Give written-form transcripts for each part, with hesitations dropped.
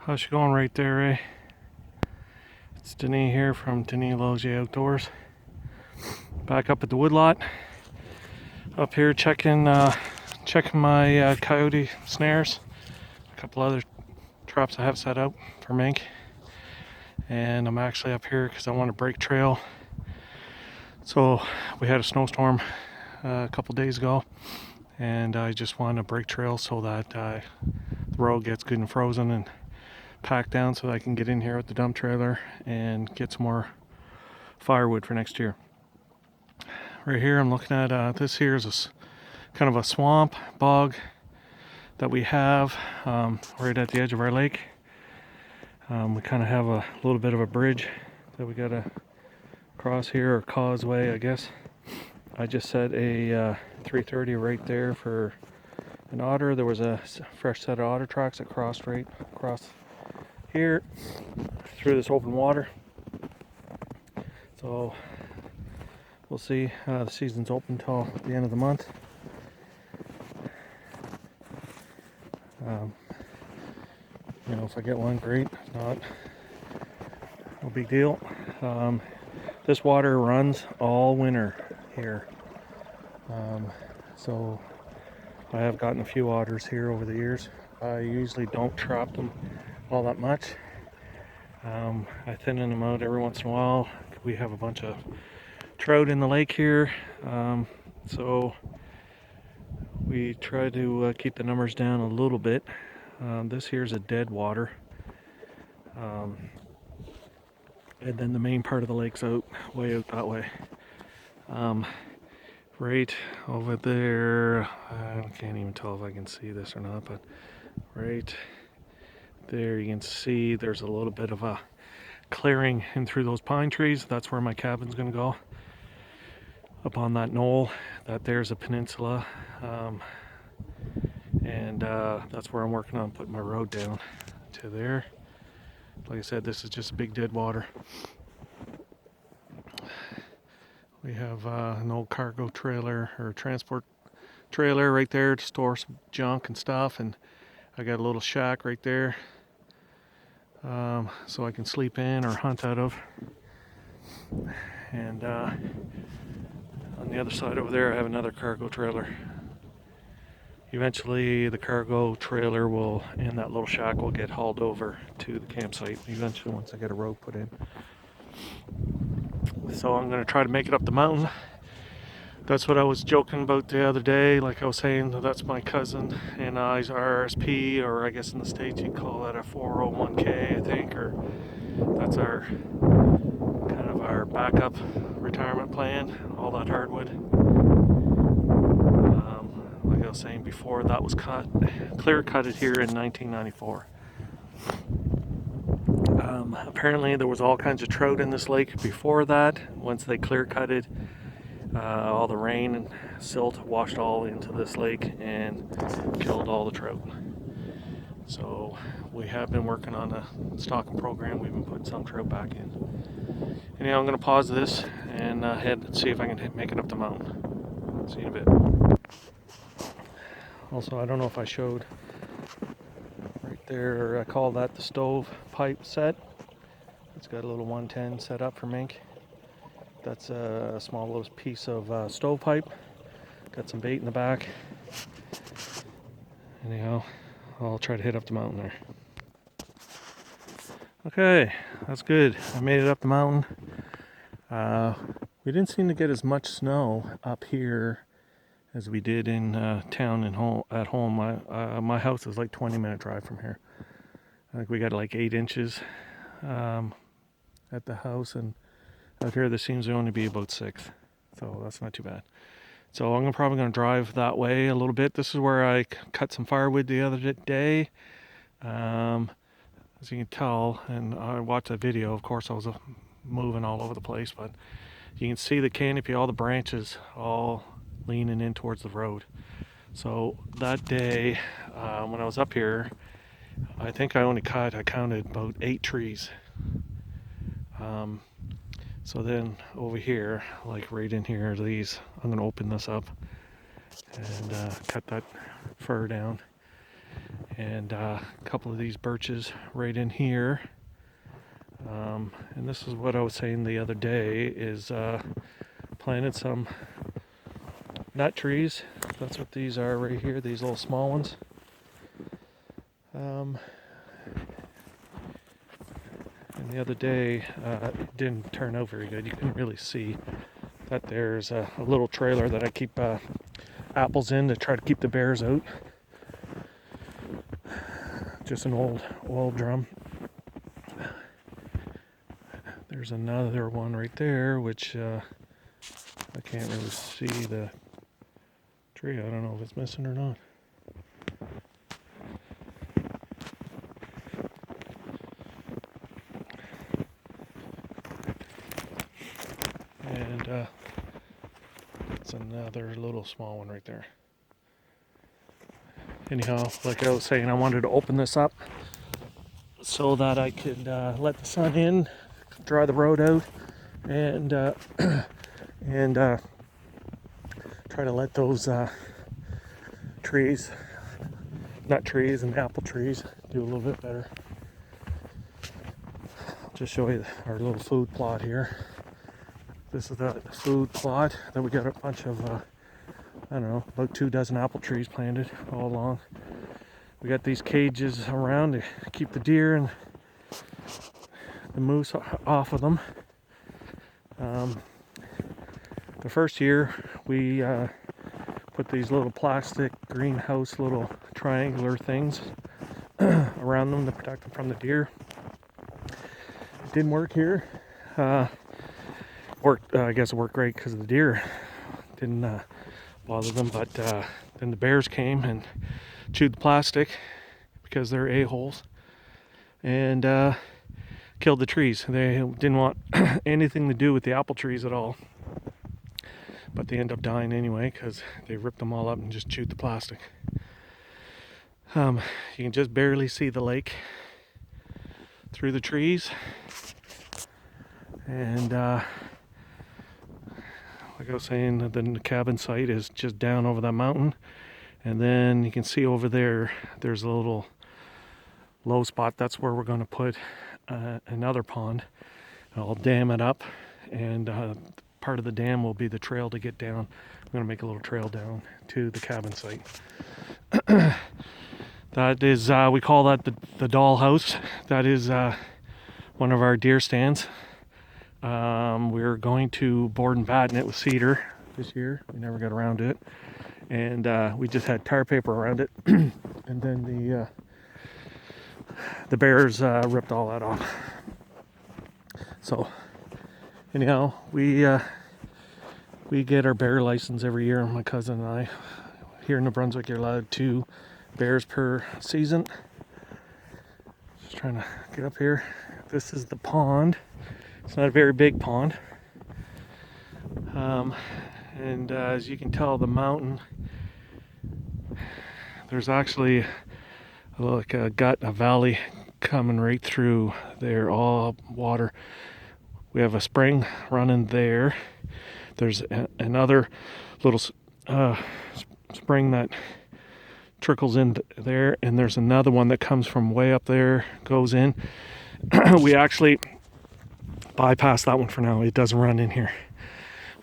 How's she going right there, eh? It's Denis here from Denis Logier Outdoors. Back up at the woodlot. Up here checking my coyote snares. A couple other traps I have set up for mink. And I'm actually up here because I want to break trail. So we had a snowstorm a couple days ago, and I just want to break trail so that the road gets good and frozen and packed down so that I can get in here with the dump trailer and get some more firewood for next year. Right here I'm looking at this here is kind of a swamp bog that we have right at the edge of our lake. We kind of have a little bit of a bridge that we gotta cross here, or causeway I guess. I just set a 330 right there for an otter. There was a fresh set of otter tracks that crossed right across here through this open water. So we'll see. The season's open till the end of the month. If I get one, great. If not, no big deal. This water runs all winter here. So I have gotten a few otters here over the years. I usually don't trap them all that much. I thin them out every once in a while. We have a bunch of trout in the lake here, so we try to keep the numbers down a little bit. This here's a dead water, and then the main part of the lake's way out that way. Right over there, I can't even tell if I can see this or not, but right there you can see there's a little bit of a clearing in through those pine trees. That's where my cabin's going to go, up on that knoll. That there's a peninsula, and that's where I'm working on putting my road down to there. Like I said, this is just a big dead water. We have an old cargo trailer or transport trailer right there to store some junk and stuff, and I got a little shack right there, so I can sleep in or hunt out of. And on the other side over there I have another cargo trailer. Eventually the cargo trailer and that little shack will get hauled over to the campsite eventually once I get a road put in. So I'm going to try to make it up the mountain. That's what I was joking about the other day. Like I was saying, that's my cousin and I's RSP, or I guess in the States you'd call that a 401k, I think, or that's our kind of our backup retirement plan, all that hardwood. Like I was saying before, that was clear cutted here in 1994. Apparently there was all kinds of trout in this lake before that. Once they clear cutted, all the rain and silt washed all into this lake and killed all the trout. So we have been working on a stocking program. We've been putting some trout back in. Anyhow, I'm going to pause this and head and see if I can make it up the mountain. See you in a bit. Also, I don't know if I showed right there, I call that the stove pipe set. It's got a little 110 set up for mink. That's a small little piece of stove pipe. Got some bait in the back. Anyhow, I'll try to hit up the mountain there. Okay, that's good. I made it up the mountain. We didn't seem to get as much snow up here as we did in town and at home. My house is like 20-minute drive from here. I think we got like 8 inches at the house, and out here there seems to only be about 6, so that's not too bad. So I'm probably going to drive that way a little bit. This is where I cut some firewood the other day. As you can tell, and I watched that video, of course I was moving all over the place, but you can see the canopy, all the branches all leaning in towards the road. So that day when I was up here, I think I counted about 8 trees. So then over here, like right in here, I'm going to open this up and cut that fir down. and a couple of these birches right in here. And this is what I was saying the other day, is planted some nut trees. That's what these are right here, these little small ones. And the other day, it didn't turn out very good. You couldn't really see that there's a little trailer that I keep apples in to try to keep the bears out. Just an old oil drum. There's another one right there, which I can't really see the tree. I don't know if it's missing or not. And it's another little small one right there. Anyhow, like I was saying, I wanted to open this up so that I could let the sun in, dry the road out, and and try to let those trees, nut trees and apple trees, do a little bit better. I'll just show you our little food plot here. This is the food plot. Then we got a bunch of, I don't know, about 24 apple trees planted all along. We got these cages around to keep the deer and the moose off of them. The first year we put these little plastic greenhouse little triangular things around them to protect them from the deer. It didn't work here. I guess it worked great because the deer didn't bother them, but then the bears came and chewed the plastic because they're a-holes and killed the trees. They didn't want anything to do with the apple trees at all, but they end up dying anyway because they ripped them all up and just chewed the plastic. You can just barely see the lake through the trees, and like I was saying, the cabin site is just down over that mountain, and then you can see over there there's a little low spot. That's where we're going to put another pond. I'll dam it up, and part of the dam will be the trail to get down. I'm going to make a little trail down to the cabin site. That is, we call that the doll house. That is one of our deer stands. We're going to board and batten it with cedar this year. We never got around to it, and we just had tar paper around it, and then the bears ripped all that off. So anyhow, we get our bear license every year. My cousin and I. Here in New Brunswick, you're allowed 2 bears per season. Just trying to get up here. This is the pond. It's not a very big pond. And as you can tell, the mountain, there's actually like a valley coming right through there, all water. We have a spring running there. There's another little spring that trickles in there, and there's another one that comes from way up there, goes in. We actually bypass that one for now. It doesn't run in here.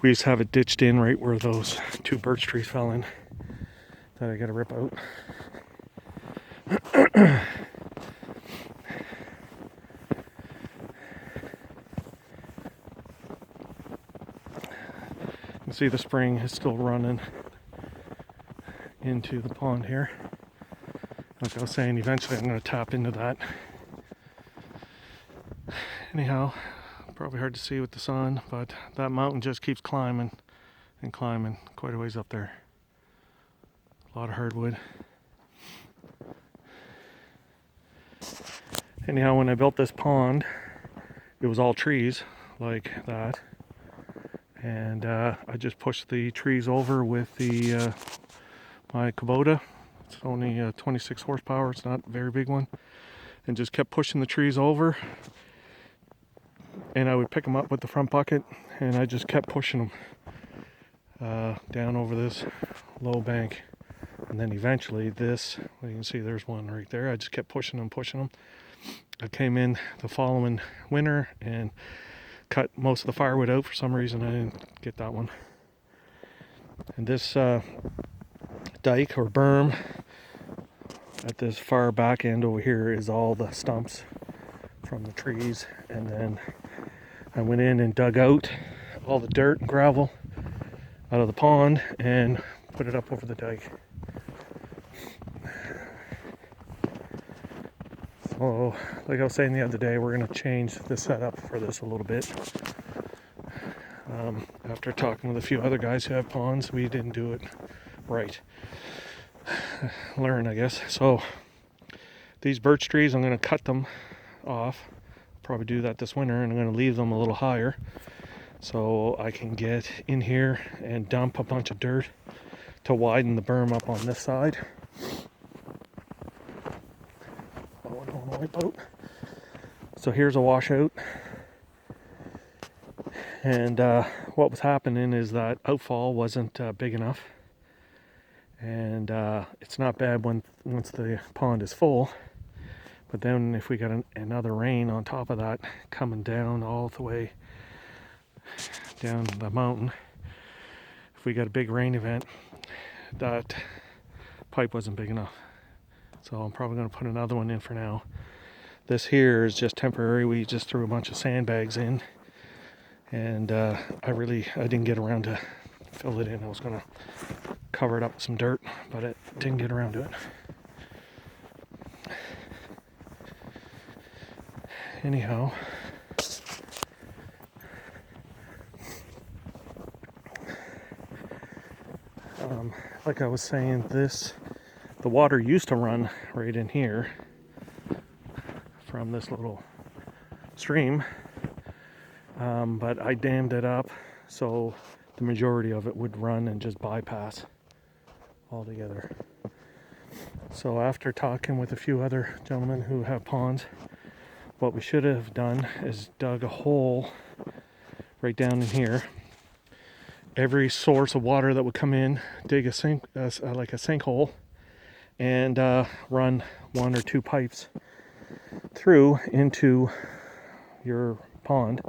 We just have it ditched in right where those 2 birch trees fell in that I gotta rip out. You can see the spring is still running into the pond here. Like I was saying, eventually I'm going to tap into that. Anyhow, probably hard to see with the sun, but that mountain just keeps climbing and climbing quite a ways up there. A lot of hardwood. Anyhow, when I built this pond, it was all trees like that, and I just pushed the trees over with the my Kubota. It's only 26 horsepower. It's not a very big one, and just kept pushing the trees over. And I would pick them up with the front bucket, and I just kept pushing them down over this low bank. And then eventually this, well, you can see there's one right there. I just kept pushing them. I came in the following winter and cut most of the firewood out. For some reason I didn't get that one. And this dike or berm at this far back end over here is all the stumps from the trees. And then I went in and dug out all the dirt and gravel out of the pond and put it up over the dike. So, like I was saying the other day, we're going to change the setup for this a little bit. After talking with a few other guys who have ponds, we didn't do it right. Learn, I guess. So, these birch trees, I'm going to cut them off. Probably do that this winter, and I'm going to leave them a little higher so I can get in here and dump a bunch of dirt to widen the berm up on this side. So here's a washout, and what was happening is that outfall wasn't big enough, and it's not bad once the pond is full, but then if we got another rain on top of that coming down all the way down the mountain, if we got a big rain event, that pipe wasn't big enough. So I'm probably going to put another one in for now. This here is just temporary. We just threw a bunch of sandbags in, and I didn't get around to fill it in. I was going to cover it up with some dirt, but it didn't get around to it. Anyhow, like I was saying, the water used to run right in here from this little stream, but I dammed it up so the majority of it would run and just bypass altogether. So after talking with a few other gentlemen who have ponds, what we should have done is dug a hole right down in here. Every source of water that would come in, dig like a sinkhole, and run 1 or 2 pipes through into your pond,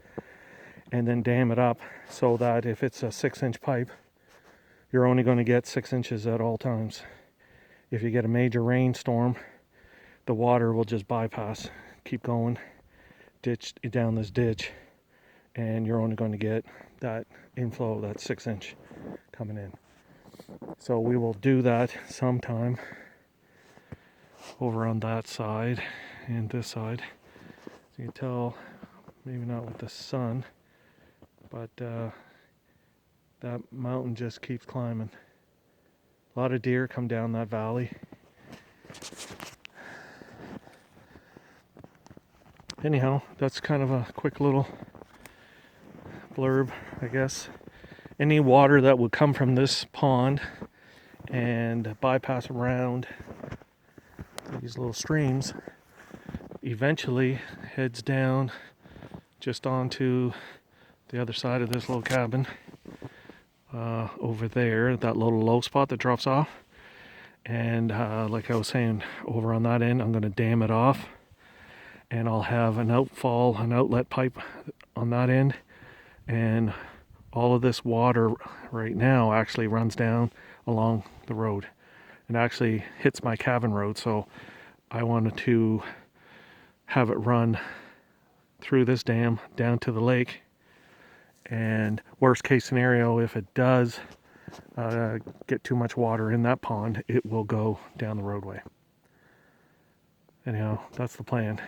and then dam it up so that if it's a 6-inch pipe, you're only going to get 6 inches at all times. If you get a major rainstorm, the water will just bypass, keep going, ditch down this ditch, and you're only going to get that inflow, that 6-inch coming in. So we will do that sometime over on that side and this side. So you can tell, maybe not with the sun, but that mountain just keeps climbing. A lot of deer come down that valley. Anyhow, that's kind of a quick little blurb, I guess. Any water that would come from this pond and bypass around these little streams eventually heads down just onto the other side of this little cabin over there, that little low spot that drops off. And like I was saying, over on that end, I'm going to dam it off, and I'll have an outlet pipe on that end, and all of this water right now actually runs down along the road and actually hits my cabin road. So I wanted to have it run through this dam down to the lake, and worst case scenario, if it does get too much water in that pond, it will go down the roadway. Anyhow, that's the plan.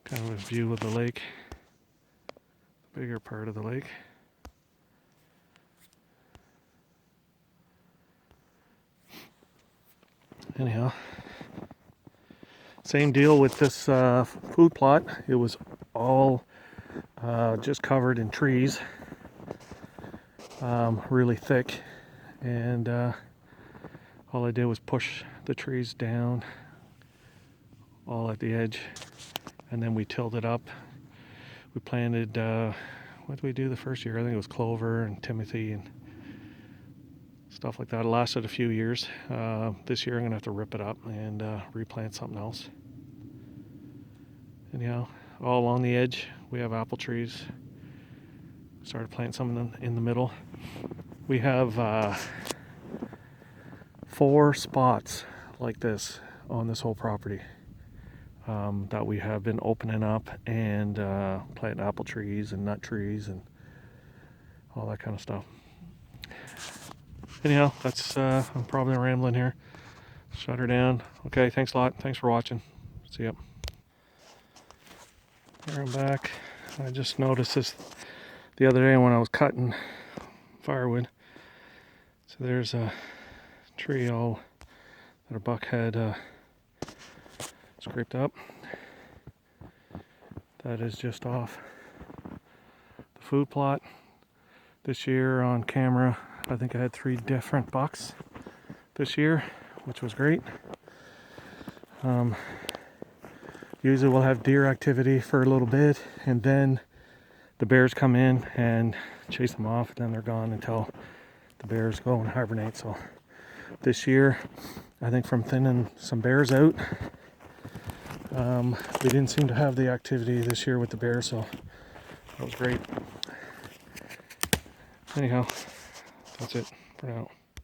Kind of a view of the lake, bigger part of the lake. Anyhow, same deal with this food plot. It was all just covered in trees, really thick, and all I did was push the trees down all at the edge, and then we tilled it up. We planted, what did we do the first year? I think it was clover and timothy and stuff like that. It lasted a few years. This year I'm gonna have to rip it up and replant something else. Anyhow, all along the edge we have apple trees. Started planting some in the middle. We have 4 spots like this on this whole property that we have been opening up and planting apple trees and nut trees and all that kind of stuff. Anyhow, that's I'm probably rambling here. Shut her down. Okay, thanks a lot. Thanks for watching. See ya. Here I'm back. I just noticed this the other day when I was cutting firewood. So there's a tree all that a buck had scraped up. That is just off the food plot. This year on camera, I think I had 3 different bucks this year, which was great. Usually we'll have deer activity for a little bit, and then the bears come in and chase them off, and then they're gone until the bears go and hibernate. So this year, I think from thinning some bears out, we didn't seem to have the activity this year with the bears, so that was great. Anyhow, that's it for now.